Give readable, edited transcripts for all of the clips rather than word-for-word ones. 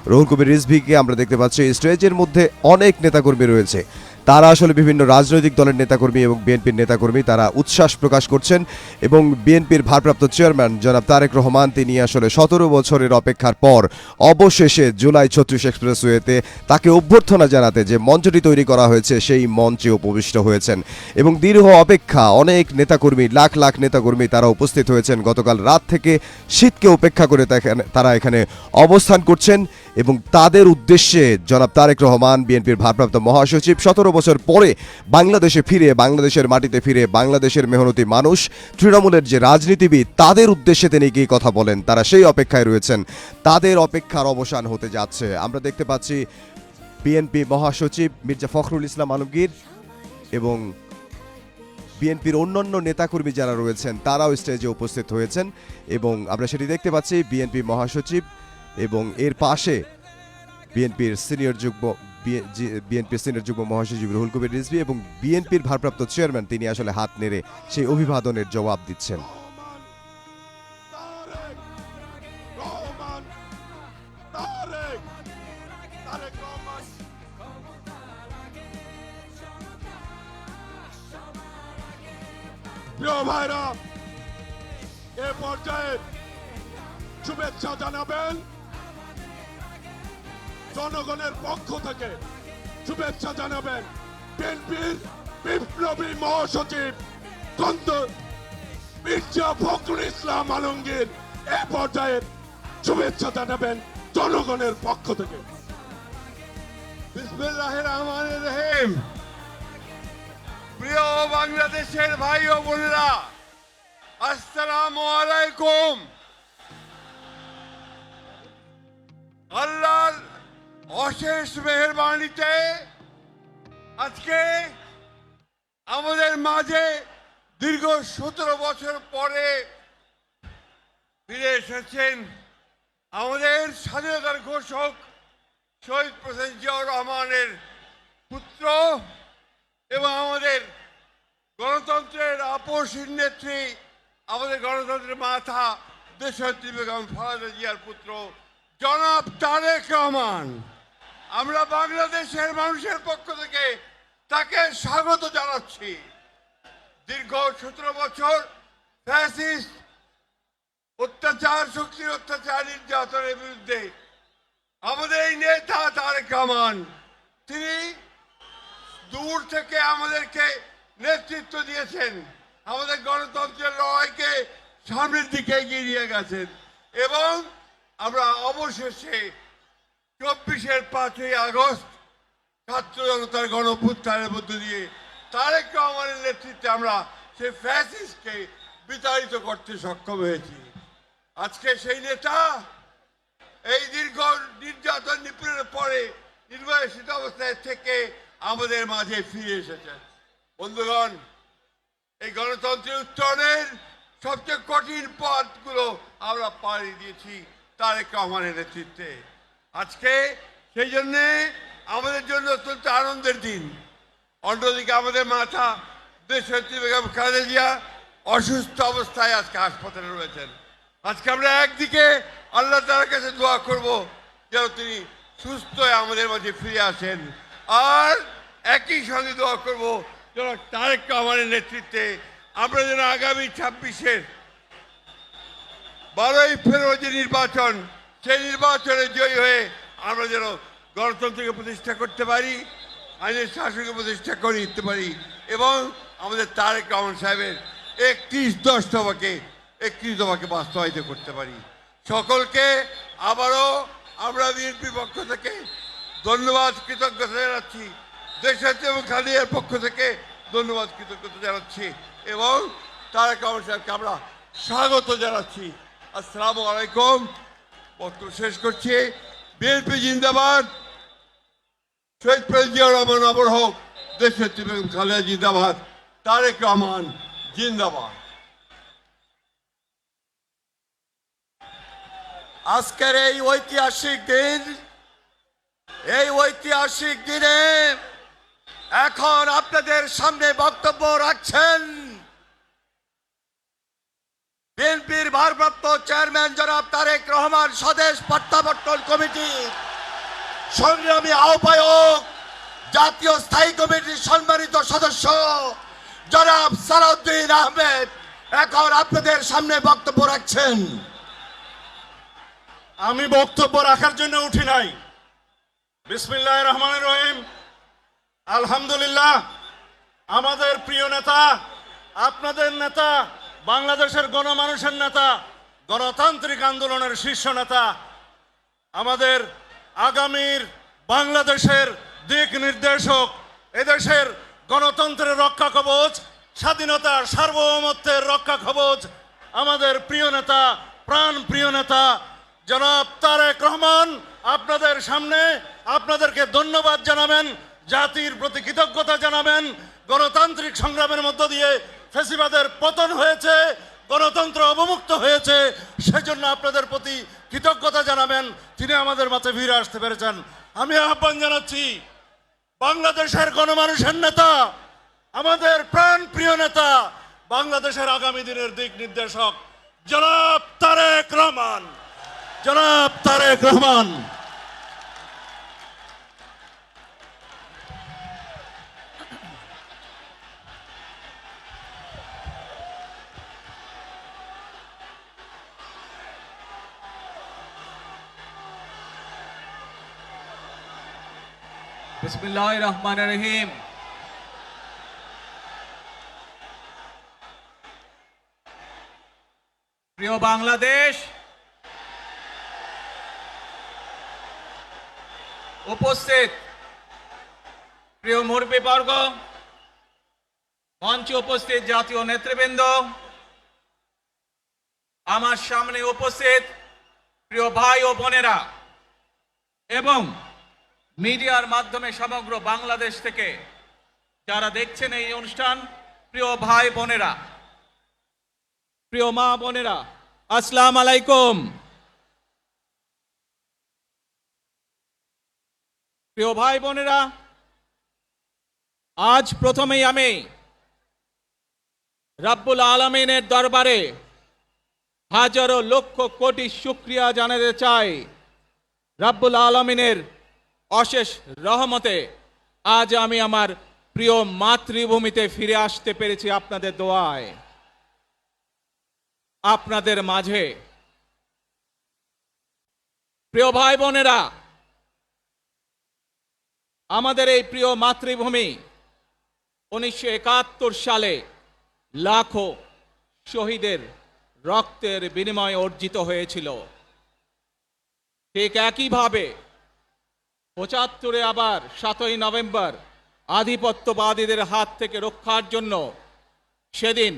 রুহুল কবির রিজভীকে আমরা দেখতে পাচ্ছি স্টেজের মধ্যে অনেক নেতাকর্মী রয়েছে। তারা আসলে বিভিন্ন রাজনৈতিক দলের নেতাকর্মী এবং বিএনপির নেতাকর্মী তারা উচ্ছ্বাস প্রকাশ করছেন এবং বিএনপির ভারপ্রাপ্ত চেয়ারম্যান জনাব তারেক রহমান তিনি আসলে ১৭ বছরের অপেক্ষার পর অবশেষে জুলাই ৩৬ এক্সপ্রেসওয়েতে তাকে অভ্যর্থনা জানাতে যে মঞ্চটি তৈরি করা হয়েছে সেই মঞ্চে উপবিষ্ট হয়েছেন এবং দীর্ঘ অপেক্ষা অনেক নেতাকর্মী লাখ লাখ নেতাকর্মী তারা উপস্থিত হয়েছেন। গতকাল রাত থেকে শীতকে উপেক্ষা করে তারা এখানে অবস্থান করছেন এবং তাদের উদ্দেশ্যে জনাব তারেক রহমান বিএনপির ভারপ্রাপ্ত মহাসচিব ১৭ বছর পরে বাংলাদেশে ফিরে বাংলাদেশের মাটিতে ফিরে বাংলাদেশের মেহনতি মানুষ তৃণমূলের যে রাজনীতিবিদ তাদের উদ্দেশ্যে তিনি কি কথা বলেন তারা সেই অপেক্ষায় রয়েছেন। তাদের অপেক্ষার অবসান হতে যাচ্ছে। আমরা দেখতে পাচ্ছি বিএনপি মহাসচিব মির্জা ফখরুল ইসলাম আলমগীর এবং বিএনপির অন্যান্য নেতাকর্মী যারা রয়েছেন তারাও স্টেজে উপস্থিত হয়েছেন এবং আমরা সেটি দেখতে পাচ্ছি বিএনপি মহাসচিব এবং এর পাশে বিএনপির সিনিয়র যুগ্ম মহাসচিব রুহুল কবির রিজভী এবং বিএনপির ভারপ্রাপ্ত চেয়ারম্যান তিনি আসলে হাত নেড়ে সেই অভিবাদনের জবাব দিচ্ছেন। প্রিয় ভাইরা, এ পর্যায়ে শুভেচ্ছা জানাবেন জনগণের পক্ষ থেকে শুভেচ্ছা জানাবেন বিএনপির বিপ্লবী মহাসচিব মির্জা ফখরুল ইসলাম আলমগীর এ পর্যায়ে শুভেচ্ছা জানাবেন জনগণের পক্ষ থেকে। বিসমিল্লাহির রহমানির রহিম। প্রিয় বাংলাদেশের ভাই ও বোনেরা, আসসালামু আলাইকুম। আল্লাহর অশেষ মেহেরবানিতে আজকে আমাদের মাঝে দীর্ঘ ১৭ বছর পরে ফিরে এসেছেন আমাদের স্বাধীনতার ঘোষক শহীদ প্রেসিডেন্ট জিয়াউর রহমানের পুত্র এবং আমাদের গণতন্ত্রের আপসহীন নেত্রী, আমাদের গণতন্ত্রের মাথা দেশনেত্রী বেগম খালেদা জিয়ার পুত্র জনাব তারেক রহমান। আমরা বাংলাদেশের মানুষের পক্ষ থেকে তাকে স্বাগত জানাচ্ছি। দীর্ঘ ১৭ বছর ফ্যাসিস্ট অত্যাচার, শক্তির অত্যাচার, নির্যাতনের বিরুদ্ধে আমাদের এই নেতা তারেক রহমান তিনি দূর থেকে আমাদেরকে নেতৃত্ব দিয়েছেন, আমাদের গণতন্ত্রের লড়াইকে সামনের দিকে এগিয়ে নিয়ে গেছেন এবং আমরা অবশেষে ২৪-এর ৫ই আগস্ট ছাত্র জনতার গণঅভ্যুত্থানের মধ্য দিয়ে তারেক রহমানের নেতৃত্বে আমরা সেই ফ্যাসিস্টকে বিতাড়িত করতে সক্ষম হয়েছি। আজকে সেই নেতা এই দীর্ঘ নির্যাতন নিপীড়নের পরে নির্বাসিত অবস্থায় থেকে আমাদের মাঝে ফিরে এসেছেন। বন্ধুগণ, এই গণতন্ত্রের উত্তরণের সবচেয়ে কঠিন পথগুলো আমরা পাড়ি দিয়েছি তারেক রহমানের নেতৃত্বে। আজকে সেই জন্যে আমাদের জন্য অত্যন্ত আনন্দের দিন। অন্যদিকে আমাদের মাথা দেশনেত্রী বেগম খালেদা জিয়া অসুস্থ অবস্থায় আজকে হাসপাতালে রয়েছেন। আজকে আমরা একদিকে আল্লাহ তাআলার কাছে দোয়া করব যেন তিনি সুস্থ হয়ে আমাদের মাঝে ফিরে আসেন, আর একই সঙ্গে দোয়া করব যেন তারেক রহমানের নেতৃত্বে আমরা যেন আগামী ২৬-এর ১২ই ফেব্রুয়ারি যে নির্বাচন, সেই নির্বাচনে জয়ী হয়ে আমরা যেন গণতন্ত্রকে প্রতিষ্ঠা করতে পারি, আইনের শাসনকে প্রতিষ্ঠা করে দিতে পারি এবং আমাদের তারেক রহমান সাহেবের ৩১-১০ দফাকে বাস্তবায়িত করতে পারি। সকলকে আবারও আমরা বিএনপির পক্ষ থেকে ধন্যবাদ, কৃতজ্ঞতা জানাচ্ছি। দেশনেত্রী এবং খালেদার পক্ষ থেকে ধন্যবাদ, কৃতজ্ঞতা জানাচ্ছি এবং তারেক রহমান সাহেবকে আমরা স্বাগত জানাচ্ছি। আসসালামু আলাইকুম। বক্তব্য শেষ করছি। বিএনপি জিন্দাবাদ, শহীদ প্রেসিডেন্ট জিয়াউর রহমান অমর হোক, দেশনেত্রী বেগম খালেদা জিন্দাবাদ, তারেক রহমান জিন্দাবাদ। আজকের এই ঐতিহাসিক দিনে এখন আপনাদের সামনে বক্তব্য রাখছেন বিএনপির ভারপ্রাপ্ত চেয়ারম্যান জনাব তারেক রহমান স্বদেশ প্রত্যাবর্তন কমিটির সংগ্রামী আহ্বায়ক, জাতীয় স্থায়ী কমিটির সম্মানিত সদস্য জনাব সালাউদ্দিন আহমেদ এখন আপনাদের সামনে বক্তব্য রাখছেন। আমি বক্তব্য রাখার জন্য উঠি নাই। বিসমিল্লাহির রহমানির রহিম। আলহামদুলিল্লাহ, আমাদের প্রিয় নেতা, আপনাদের নেতা, বাংলাদেশের গণমানুষের নেতা, গণতান্ত্রিক আন্দোলনের শীর্ষ নেতা, আমাদের আগামীর বাংলাদেশের দিক নির্দেশক, এদেশের গণতন্ত্রের রক্ষা কবচ, স্বাধীনতার সার্বভৌমত্বের রক্ষা কবচ, আমাদের প্রিয় নেতা, প্রাণ প্রিয় নেতা জনাব তারেক রহমান আপনাদের সামনে আপনাদেরকে ধন্যবাদ জানাবেন, জাতির প্রতি কৃতজ্ঞতা জানাবেন। গণতান্ত্রিক সংগ্রামের মধ্য দিয়ে ফ্যাসিবাদের পতন হয়েছে, গণতন্ত্র অবমুক্ত হয়েছে, সেজন্য আপনাদের প্রতি কৃতজ্ঞতা জানাবেন। তিনি আমাদের মাঝে ফিরে আসতে পেরেছেন। আমি আহ্বান জানাচ্ছি বাংলাদেশের গণমানুষের নেতা, আমাদের প্রাণ প্রিয় নেতা, বাংলাদেশের আগামী দিনের দিক নির্দেশক জনাব তারেক রহমান, জনাব তারেক রহমান। বিসমিল্লাহির রহমানির রহিম। প্রিয় বাংলাদেশ, উপস্থিত প্রিয় মুরব্বীবর্গ, মঞ্চে উপস্থিত জাতীয় নেতৃবৃন্দ, আমার সামনে উপস্থিত প্রিয় ভাই ও বোনেরা এবং মিডিয়ার মাধ্যমে সমগ্র বাংলাদেশ থেকে যারা দেখছেন এই অনুষ্ঠান, প্রিয় ভাই বোনেরা, প্রিয় মা বোনেরা, আসসালামু আলাইকুম। প্রিয় ভাই বোনেরা, আজ প্রথমেই আমি রাব্বুল আলামিনের দরবারে হাজারো লক্ষ কোটি শুকরিয়া জানাতে চাই। রাব্বুল আলামিনের অশেষ রহমতে আজ আমি আমার প্রিয় মাতৃভূমিতে ফিরে আসতে পেরেছি আপনাদের দোয়ায়। আপনাদের মাঝে প্রিয় ভাই বোনেরা, আমাদের এই প্রিয় মাতৃভূমি 1971 সালে লাখো শহীদের রক্তের বিনিময়ে অর্জিত হয়েছিল। ঠিক একইভাবে 75-এ আবার 7ই নভেম্বর আধিপত্যবাদীদের হাত থেকে রক্ষার জন্য সেদিন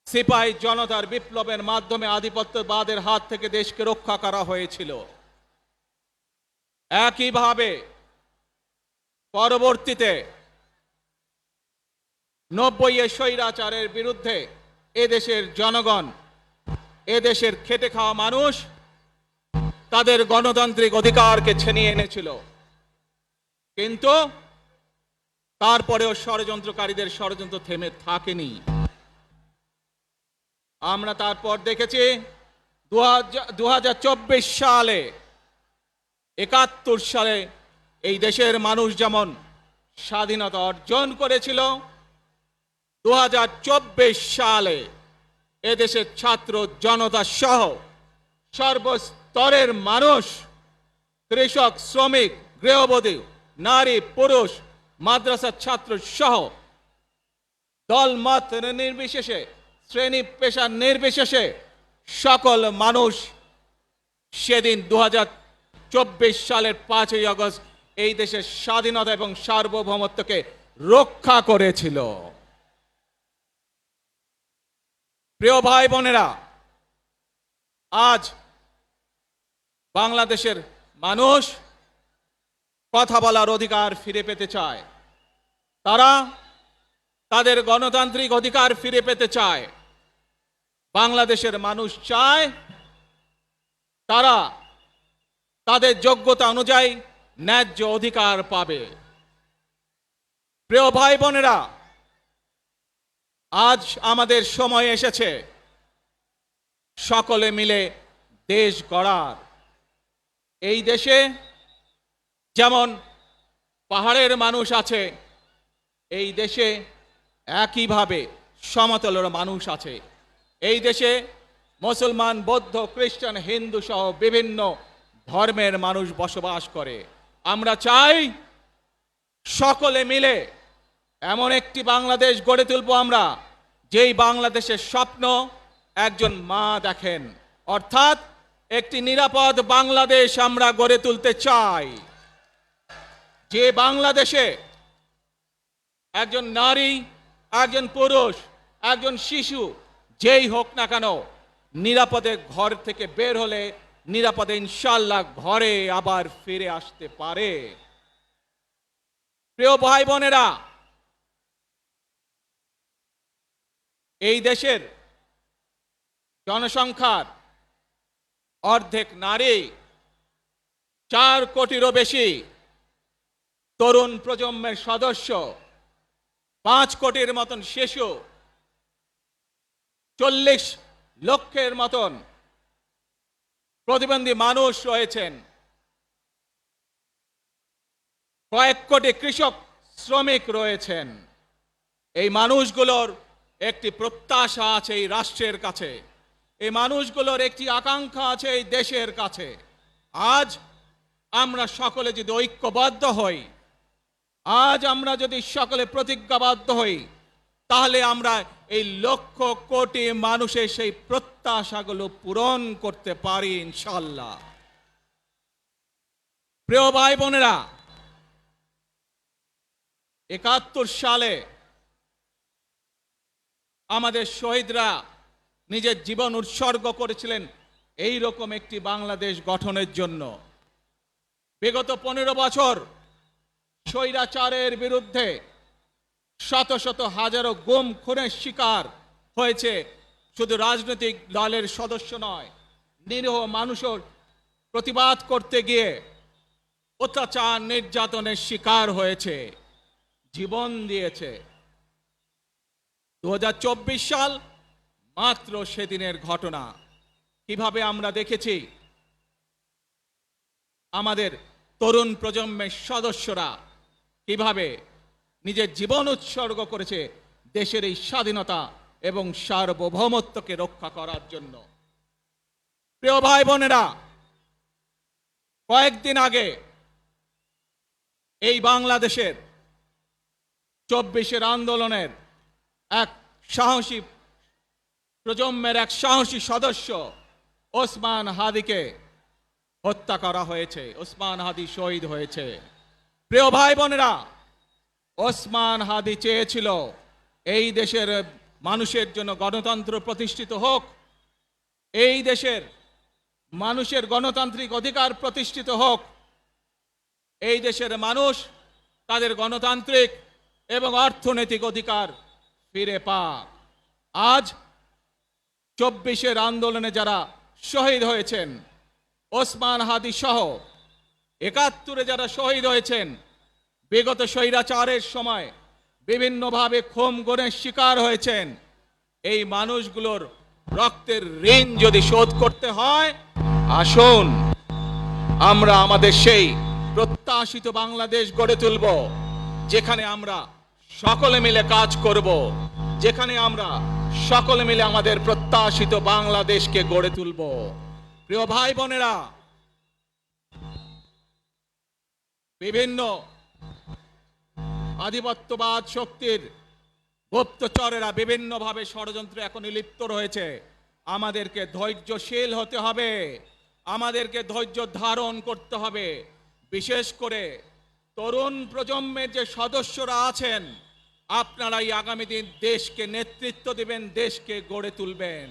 সিপাহী জনতার বিপ্লবের মাধ্যমে আধিপত্যবাদের হাত থেকে দেশকে রক্ষা করা হয়েছিল। একইভাবে পরবর্তীতে 90-এ স্বৈরাচারের বিরুদ্ধে এদেশের জনগণ, এদেশের খেটে খাওয়া মানুষ তাদের গণতান্ত্রিক অধিকারকে ছিনিয়ে এনেছিল। কিন্তু তারপরেও ষড়যন্ত্রকারীদের ষড়যন্ত্র থেমে থাকেনি। আমরা তারপর দেখেছি 2024 সালে, 71 সালে এই দেশের মানুষ যেমন স্বাধীনতা অর্জন করেছিল, 2024 সালে এদেশের ছাত্র জনতা সহ সর্বস্তরের মানুষ, কৃষক, শ্রমিক, গৃহবধূ, নারী, পুরুষ, মাদ্রাসার ছাত্র সহ দল মত নির্বিশেষে, শ্রেণী পেশা নির্বিশেষে সকল মানুষ সেদিন 2024 সালের 5ই আগস্ট এই দেশের স্বাধীনতা এবং সার্বভৌমত্বকে রক্ষা করেছিল। প্রিয় ভাই বোনেরা, আজ বাংলাদেশের মানুষ কথা বলার অধিকার ফিরে পেতে চায়। তারা তাদের গণতান্ত্রিক অধিকার ফিরে পেতে চায়। বাংলাদেশের মানুষ চায় তারা তাদের যোগ্যতা অনুযায়ী ন্যায্য অধিকার পাবে। প্রিয় ভাই বোনেরা, আজ আমাদের সময় এসেছে সকলে মিলে দেশ গড়ার। এই দেশে যেমন পাহাড়ের মানুষ আছে, এই দেশে একইভাবে সমতলের মানুষ আছে। এই দেশে মুসলমান, বৌদ্ধ, খ্রিস্টান, হিন্দু সহ বিভিন্ন ধর্মের মানুষ বসবাস করে। আমরা চাই সকলে মিলে এমন একটি বাংলাদেশ গড়ে তুলব আমরা, যেই বাংলাদেশের স্বপ্ন একজন মা দেখেন, অর্থাৎ একটি নিরাপদ বাংলাদেশ আমরা গড়ে তুলতে চাই। যে বাংলাদেশে একজন নারী, একজন পুরুষ, একজন শিশু যেই হোক না কেন নিরাপদে ঘর থেকে বের হলে নিরাপদে ইনশাআল্লাহ ঘরে আবার ফিরে আসতে পারে। প্রিয় ভাই বোনেরা, এই দেশের জনসংখ্যার অর্ধেক নারী, 4 কোটিরও বেশি তরুণ প্রজন্মের সদস্য, 5 কোটির মতন শিশু, 40 লক্ষের মতন প্রতিবন্ধী মানুষ রয়েছেন, কয়েক কোটি কৃষক শ্রমিক রয়েছেন। এই মানুষগুলোর একটি প্রত্যাশা আছে এই রাষ্ট্রের কাছে, এই মানুষগুলোর একটি আকাঙ্ক্ষা আছে এই দেশের কাছে। আজ আমরা সকলে যদি ঐক্যবদ্ধ হই, আজ আমরা যদি সকলে প্রতিজ্ঞাবদ্ধ হই, তাহলে আমরা এই লক্ষ কোটি মানুষের সেই প্রত্যাশাগুলো পূরণ করতে পারি ইনশাআল্লাহ। প্রিয় ভাই বোনেরা, 71 সালে আমাদের শহীদরা নিজের জীবন উৎসর্গ করেছিলেন এই রকম একটি বাংলাদেশ গঠনের জন্য। বিগত 15 বছর স্বৈরাচারের বিরুদ্ধে শত শত হাজারো গুম খুনের শিকার হয়েছে শুধু রাজনৈতিক দলের সদস্য নয়, নিরীহ মানুষের প্রতিবাদ করতে গিয়ে অত্যাচার নির্যাতনের শিকার হয়েছে, জীবন দিয়েছে। 2024 সাল মাত্র সেদিনের ঘটনা। কিভাবে আমরা দেখেছি আমাদের তরুণ প্রজন্মের সদস্যরা কিভাবে নিজের জীবন উৎসর্গ করেছে দেশের এই স্বাধীনতা এবং সার্বভৌমত্বকে রক্ষা করার জন্য। প্রিয় ভাই বোনেরা, কয়েকদিন আগে এই বাংলাদেশের 24 আন্দোলনের এক সাহসী প্রজন্মের এক সাহসী সদস্য ওসমান হাদিকে হত্যা করা হয়েছে। ওসমান হাদি শহীদ হয়েছে। প্রিয় ভাই বোনেরা, ওসমান হাদি চেয়েছিল এই দেশের মানুষের জন্য গণতন্ত্র প্রতিষ্ঠিত হোক, এই দেশের মানুষের গণতান্ত্রিক অধিকার প্রতিষ্ঠিত হোক, এই দেশের মানুষ তাদের গণতান্ত্রিক এবং অর্থনৈতিক অধিকার ফিরে পাক। আজ 24 আন্দোলনে যারা শহীদ হয়েছেন, ওসমান হাদি সহ 71 যারা শহীদ হয়েছেন, বিগত স্বৈরাচারের সময় বিভিন্নভাবে খুন গুমের শিকার হয়েছেন, এই মানুষগুলোর রক্তের ঋণ যদি শোধ করতে হয়, আসুন আমরা আমাদের সেই প্রত্যাশিত বাংলাদেশ গড়ে তুলব, যেখানে আমরা সকলে মিলে কাজ করব, যেখানে আমরা সকলে মিলে আমাদের প্রত্যাশিত বাংলাদেশকে গড়ে তুলব। প্রিয় ভাই বোনেরা, বিভিন্ন আধিপত্যবাদ শক্তির গুপ্তচরেরা বিভিন্নভাবে ষড়যন্ত্রে এখন লিপ্ত রয়েছে। আমাদেরকে ধৈর্যশীল হতে হবে, আমাদেরকে ধৈর্য ধারণ করতে হবে। বিশেষ করে তরুণ প্রজন্মের যে সদস্যরা আছেন, আপনারাই আগামী দিন দেশকে নেতৃত্ব দেবেন, দেশকে গড়ে তুলবেন।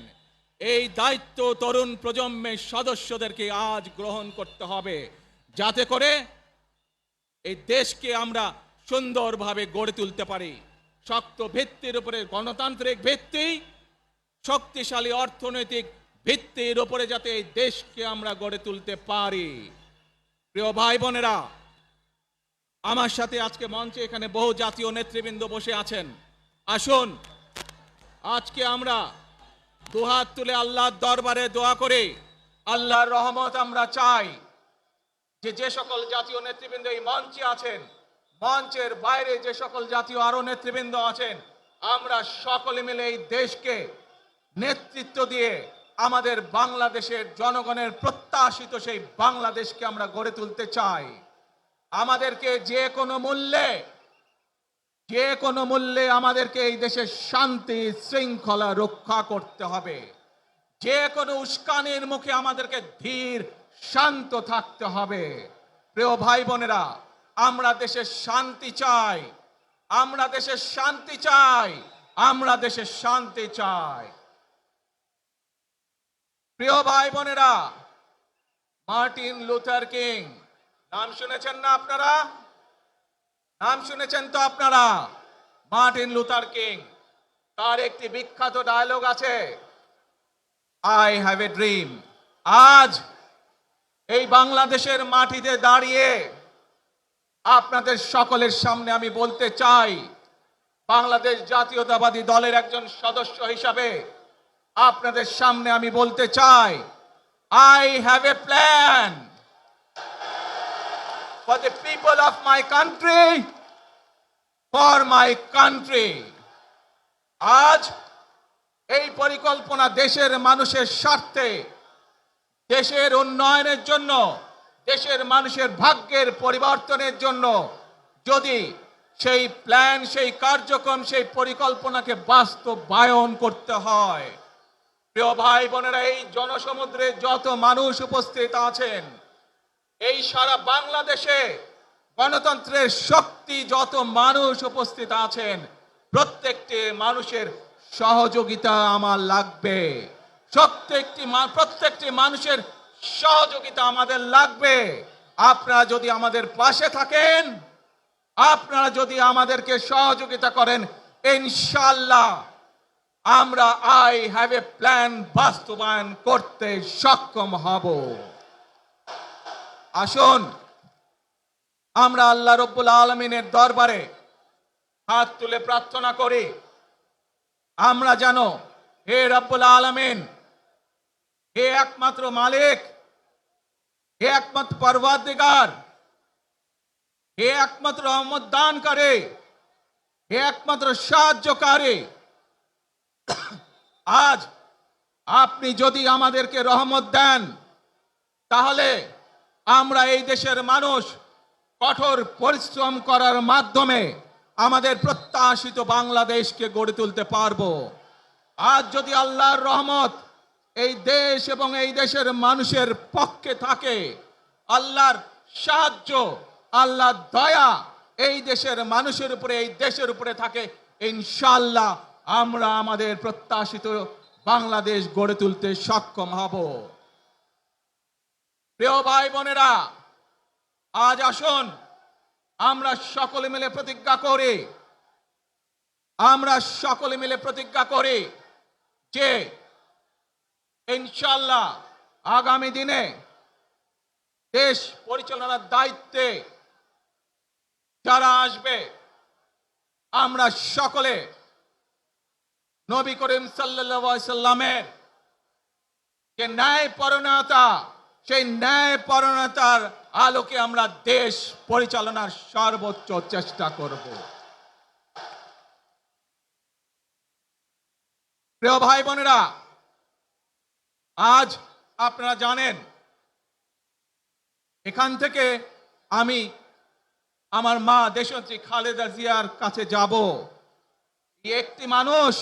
এই দায়িত্ব তরুণ প্রজন্মের সদস্যদেরকে আজ গ্রহণ করতে হবে, যাতে করে এই দেশকে আমরা সুন্দরভাবে গড়ে তুলতে পারি। শক্ত ভিত্তির উপরে গণতান্ত্রিক ভিত্তি, শক্তিশালী অর্থনৈতিক ভিত্তির উপরে যাতে এই দেশকে আমরা গড়ে তুলতে পারি। প্রিয় ভাই বোনেরা, আমার সাথে আজকে মঞ্চে এখানে বহু জাতীয় নেতৃবৃন্দ বসে আছেন। আসুন আজকে আমরা দুহাত তুলে আল্লাহর দরবারে দোয়া করে আল্লাহর রহমত আমরা চাই। যে সকল জাতীয় নেতৃবৃন্দ এই মঞ্চে আছেন, মঞ্চের বাইরে যে সকল জাতীয় আরো নেতৃবৃন্দ আছেন, আমরা সকলে মিলে এই দেশকে নেতৃত্ব দিয়ে আমাদের বাংলাদেশের জনগণের প্রত্যাশিত সেই বাংলাদেশকে আমরা গড়ে তুলতে চাই। আমাদেরকে যে কোনো মূল্যে আমাদেরকে এই দেশের শান্তি শৃঙ্খলা রক্ষা করতে হবে। যে কোনো উস্কানির মুখে আমাদেরকে ধীর শান্ত থাকতে হবে। প্রিয় ভাই বোনেরা, আমরা দেশের শান্তি চাই, আমরা দেশের শান্তি চাই, আমরা দেশের শান্তি চাই। প্রিয় ভাই বোনেরা, মার্টিন লুথার কিং নাম শুনেছেন না আপনারা? নাম শুনেছেন তো আপনারা? মার্টিন লুথার কিং, তার একটি বিখ্যাত ডায়লগ আছে, আই হ্যাভ এ ড্রিম। আজ এই বাংলাদেশের মাটিতে দাঁড়িয়ে আপনাদের সকলের সামনে আমি বলতে চাই, বাংলাদেশ জাতীয়তাবাদী দলের একজন সদস্য হিসাবে আপনাদের সামনে আমি বলতে চাই, I have a plan for the people of my country, for my country. আজ এই পরিকল্পনা দেশের মানুষের স্বার্থে, দেশের উন্নয়নের জন্য, দেশের মানুষের ভাগ্যের পরিবর্তনের জন্য যদি সেই প্ল্যান, সেই কার্যক্রম, সেই পরিকল্পনাকে বাস্তবায়ন করতে হয়, প্রিয় ভাই বোনেরা, এই জনসমুদ্রে যত মানুষ উপস্থিত আছেন, এই সারা বাংলাদেশে গণতন্ত্রের শক্তি যত মানুষ উপস্থিত আছেন, প্রত্যেকটি মানুষের সহযোগিতা আমার লাগবে। প্রত্যেকটি মানুষের সহযোগিতা আমাদের লাগবে। আপনারা যদি আমাদের পাশে থাকেন, আপনারা যদি আমাদেরকে সহযোগিতা করেন, ইনশাআল্লাহ আমরা আই হ্যাভ এ প্ল্যান বাস্তবায়ন করতে সক্ষম হব। আসুন আমরা আল্লাহ রব্বুল আলামিনের দরবারে হাত তুলে প্রার্থনা করি, আমরা জানো হে রব্বুল আলামিন, হে একমাত্র মালিক, হে একমাত্র পরওয়ারদিগার, হে একমাত্র রহমত দানকারী, হে একমাত্র সাহায্যকারী, আজ আপনি যদি আমাদেরকে রহমত দেন, তাহলে আমরা এই দেশের মানুষ কঠোর পরিশ্রম করার মাধ্যমে আমাদের প্রত্যাশিত বাংলাদেশকে গড়ে তুলতে পারবো। আজ যদি আল্লাহর রহমত এই দেশ এবং এই দেশের মানুষের পক্ষে থাকে, আল্লাহর সাহায্য, আল্লাহর দয়া এই দেশের মানুষের উপরে, এই দেশের উপরে থাকে, ইনশাআল্লাহ আমরা আমাদের প্রত্যাশিত বাংলাদেশ গড়ে তুলতে সক্ষম হব। প্রিয় ভাই বোনেরা, আজ আসুন আমরা সকলে মিলে প্রতিজ্ঞা করি, আমরা সকলে মিলে প্রতিজ্ঞা করি যে ইনশাআল্লাহ আগামী দিনে দেশ পরিচালনার দায়িত্বে যারা আসবে, আমরা সকলে নবী করিম সাল্লাল্লাহু আলাইহি সাল্লামের যে ন্যায়পরায়ণতা, সেই ন্যায়পরায়ণতার আলোকে আমরা দেশ পরিচালনার সর্বোচ্চ চেষ্টা করব। প্রিয় ভাই বোনেরা, আজ আপনারা জানেন এখান থেকে আমি আমার মা দেশনেত্রী খালেদা জিয়ার কাছে যাব। একটি মানুষ,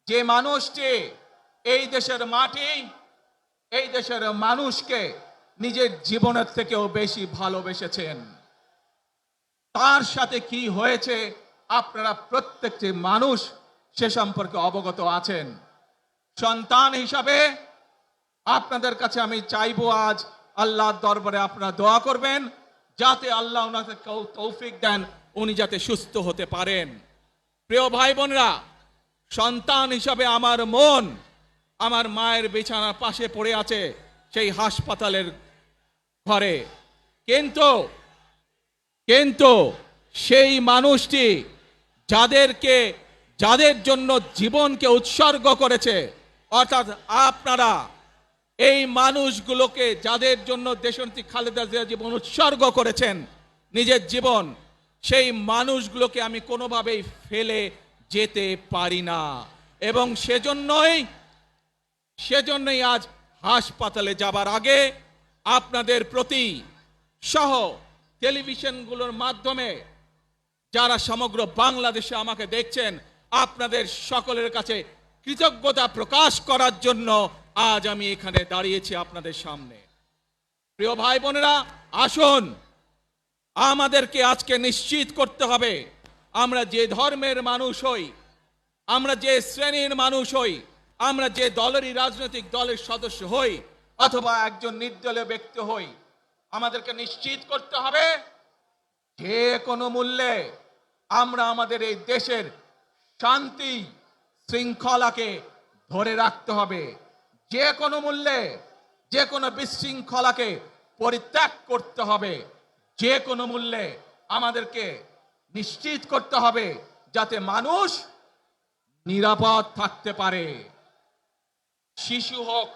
যে মানুষটি এই দেশের মাটি, এই দেশের মানুষকে নিজের জীবনের থেকেও বেশি ভালোবেসেছেন, তার সাথে কি হয়েছে আপনারা প্রত্যেকটি মানুষ সে সম্পর্কে অবগত আছেন। সন্তান হিসাবে আপনাদের কাছে আমি চাইবো, আজ আল্লাহর দরবারে আপনারা দোয়া করবেন যাতে আল্লাহ ওনাকে তৌফিক দেন, উনি যাতে সুস্থ হতে পারেন। প্রিয় ভাই বোনেরা, সন্তান হিসাবে আমার মন আমার মায়ের বিছানার পাশে পড়ে আছে সেই হাসপাতালের ঘরে, কিন্তু সেই মানুষটি যাদের জন্য জীবনকে উৎসর্গ করেছে, অর্থাৎ আপনারা এই মানুষগুলোকে, যাদের জন্য দেশনেত্রী খালেদা জিয়া জীবন উৎসর্গ করেছেন নিজের জীবন, সেই মানুষগুলোকে আমি কোনোভাবেই ফেলে যেতে পারি না। এবং সেজন্যই আজ হাসপাতালে যাবার আগে আপনাদের প্রতি সহ টেলিভিশনগুলোর মাধ্যমে যারা সমগ্র বাংলাদেশে আমাকে দেখছেন, আপনাদের সকলের কাছে কৃতজ্ঞতা প্রকাশ করার জন্য আজ আমি এখানে দাঁড়িয়েছি আপনাদের সামনে। প্রিয় ভাই বোনেরা, আসুন আমাদেরকে আজকে নিশ্চিত করতে হবে, আমরা যে ধর্মের মানুষ হই, আমরা যে শ্রেণীর মানুষ হই, আমরা যে দলেরই রাজনৈতিক দলের সদস্য হই অথবা একজন নির্দলীয় ব্যক্তি হই, আমাদেরকে নিশ্চিত করতে হবে যে কোনো মূল্যে আমরা আমাদের এই দেশের শান্তি শৃঙ্খলাকে ধরে রাখতে হবে। যে কোনো মূল্যে যে কোনো বিশৃঙ্খলাকে পরিত্যাগ করতে হবে। যে কোনো মূল্যে আমাদেরকে নিশ্চিত করতে হবে যাতে মানুষ নিরাপদ থাকতে পারে। শিশু হোক,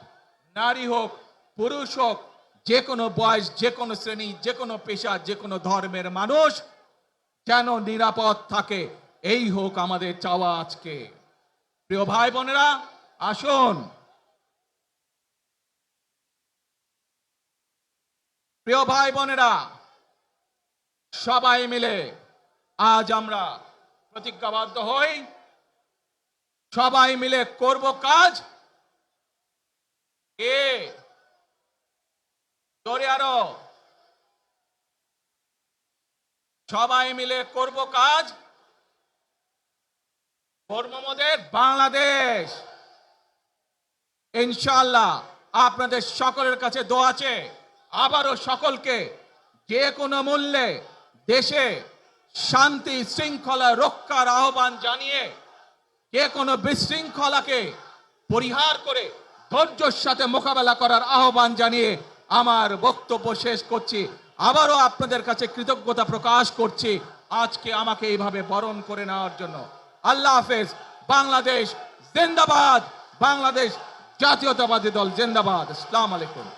নারী হোক, পুরুষ হোক, যে কোনো বয়স, যে কোনো শ্রেণী, যে কোনো পেশা, যে কোনো ধর্মের মানুষ যেন নিরাপদ থাকে, এই হোক আমাদের চাওয়া আজকে। প্রিয় ভাই বোনেরা, আসুন প্রিয় ভাই বোনেরা, সবাই মিলে আজ আমরা প্রতিজ্ঞাবদ্ধ হই, সবাই মিলে করব কাজ। জোরে আরো, সবাই মিলে করব কাজ, কর্মমোদের বাংলাদেশ। ইনশাআল্লাহ আপনাদের সকলের কাছে দোয়া আছে, আবারও সকলকে যে কোনো মূল্যে দেশে শান্তি শৃঙ্খলা রক্ষার আহ্বান জানিয়ে যে কোনো বিশৃঙ্খলাকে পরিহার করে ধৈর্যের সাথে মোকাবেলা করার আহ্বান জানিয়ে আমার বক্তব্য শেষ করছি। আবারও আপনাদের কাছে কৃতজ্ঞতা প্রকাশ করছি আজকে আমাকে এইভাবে বরণ করে নেওয়ার জন্য। আল্লাহ হাফেজ। বাংলাদেশ জিন্দাবাদ, বাংলাদেশ জাতীয়তাবাদী দল জিন্দাবাদ। আসসালামু আলাইকুম।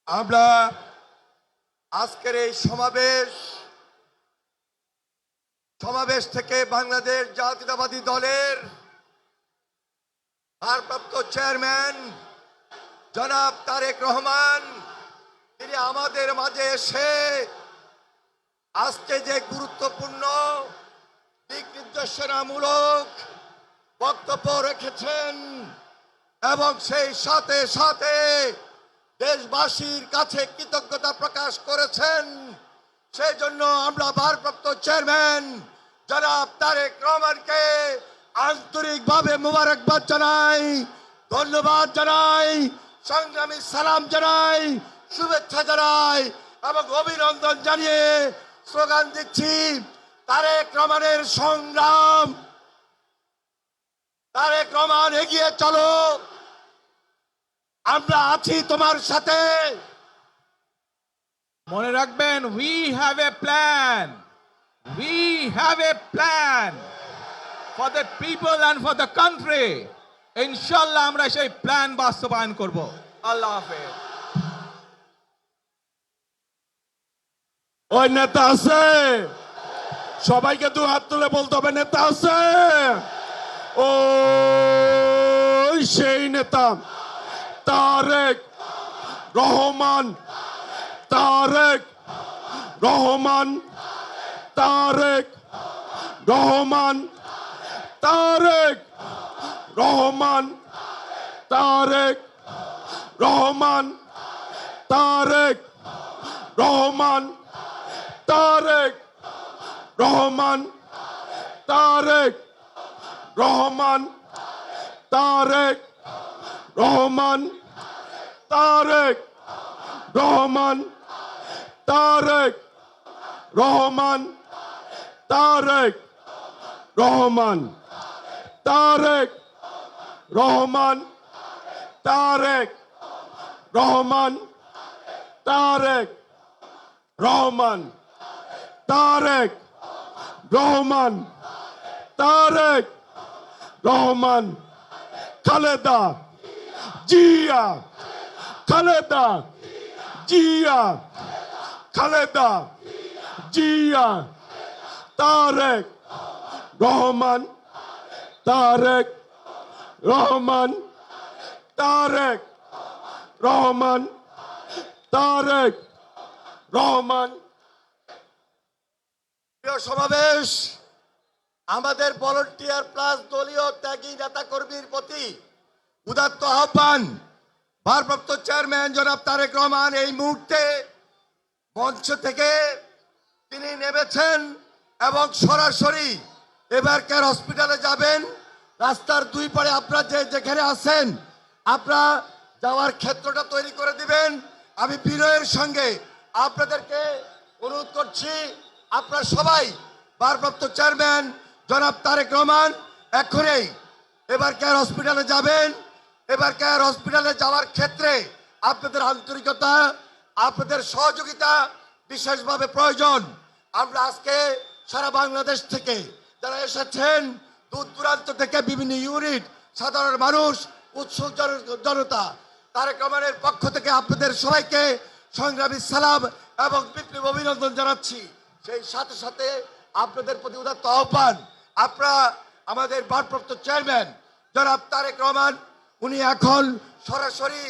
আমরা আজকের এই সমাবেশ থেকে বাংলাদেশ জাতীয়তাবাদী দলের ভারপ্রাপ্ত চেয়ারম্যান জনাব তারেক রহমান, তিনি আমাদের মাঝে এসে আজকে যে গুরুত্বপূর্ণ দিক নির্দেশনামূলক বক্তব্য রেখেছেন এবং সেই সাথে সাথে দেশবাসীর কাছে কৃতজ্ঞতা প্রকাশ করেছেন, সেই জন্য আমরা ভারপ্রাপ্ত চেয়ারম্যান জনাব তারেক রহমানকে আন্তরিকভাবে মোবারকবাদ জানাই, ধন্যবাদ জানাই, সংগ্রামী সালাম জানাই, শুভেচ্ছা জানাই এবং অভিনন্দন জানিয়ে স্লোগান দিচ্ছি, তারেক রহমানের সংগ্রাম, তারেক রহমান এগিয়ে চলো, আমরা আছি তোমার সাথে। মনে রাখবেন, we have a plan, we have a plan for the people and for the country. ইনশাআল্লাহ আমরা সেই প্ল্যান বাস্তবায়ন করব। আল্লাহ হাফেজ। ওই নেতা আছে, সবাইকে দু হাত তুলে বলতে হবে নেতা আছে। ও সেই নেতা তারেক রহমান, তারেক রহমান, তারেক রহমান, তারেক রহমান, তারেক রহমান, তারেক রহমান, তারেক রহমান, তারেক রহমান, তারেক রহমান, তারেক রহমান, তারেক রহমান, তারেক রহমান, তারেক রহমান, তারেক রহমান, তারেক রহমান, তারেক রহমান, তারেক রহমান, খালেদা জিয়া, খালেদা জিয়া, খালেদা জিয়া, তারেক রহমান, তারেক রহমান, তারেক রহমান, তারেক রহমান। প্রিয় সমাবেশ, আমাদের ভলান্টিয়ার প্লাস দলীয় ত্যাগী নেতা কর্মীর প্রতি উদাত্ত আহ্বান। ভারপ্রাপ্ত চেয়ারম্যান জনাব তারেক রহমান এই মুহূর্তে মঞ্চ থেকে তিনি নেমেছেন এবং সরাসরি এবার কেয়ার হসপিটালে যাবেন। রাস্তার দুই পারে আপনারা যেখানে আছেন আপনারা যাওয়ার ক্ষেত্রটা তৈরি করে দিবেন। আমি বিনয়ের সঙ্গে আপনাদেরকে অনুরোধ করছি, আপনারা সবাই ভারপ্রাপ্ত চেয়ারম্যান জনাব তারেক রহমান এখনই এবার কেয়ার হসপিটালে যাবেন। এবার কেয়ার হসপিটালে যাওয়ার ক্ষেত্রে আপনাদের আন্তরিকতা, আপনাদের সহযোগিতা বিশেষভাবে প্রয়োজন। আমরা আজকে সারা বাংলাদেশ থেকে যারা এসেছেন, দূর দূরান্ত থেকে বিভিন্ন ইউনিট, সাধারণ মানুষ, উৎসুক জনতা, তারেক রহমানের পক্ষ থেকে আপনাদের সবাইকে সংগ্রামী সালাম এবং বিপ্লবী অভিনন্দন জানাচ্ছি। সেই সাথে সাথে আপনাদের প্রতি উদাত্ত আহ্বান, আপনারা আমাদের ভারপ্রাপ্ত চেয়ারম্যান জনাব তারেক রহমান উনি এখন সরাসরি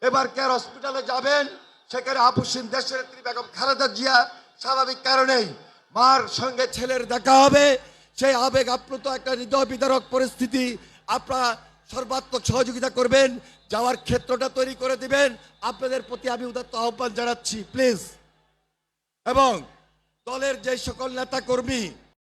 এবার কেয়ার হসপিটালে যাবেন। সেখানে আপসীন দেশের নেত্রী বেগম খালেদা জিয়া স্বাভাবিক কারণেই মার সঙ্গে ছেলের দেখা হবে। সেই আবেগ আপ্লুত একটা হৃদয় বিদারক পরিস্থিতি, আপনারা সর্বাত্মক সহযোগিতা করবেন, যাওয়ার ক্ষেত্রটা তৈরি করে দিবেন। আপনাদের প্রতি আমি উদাত্ত আহ্বান জানাচ্ছি প্লিজ। এবং দলের যে সকল নেতা কর্মী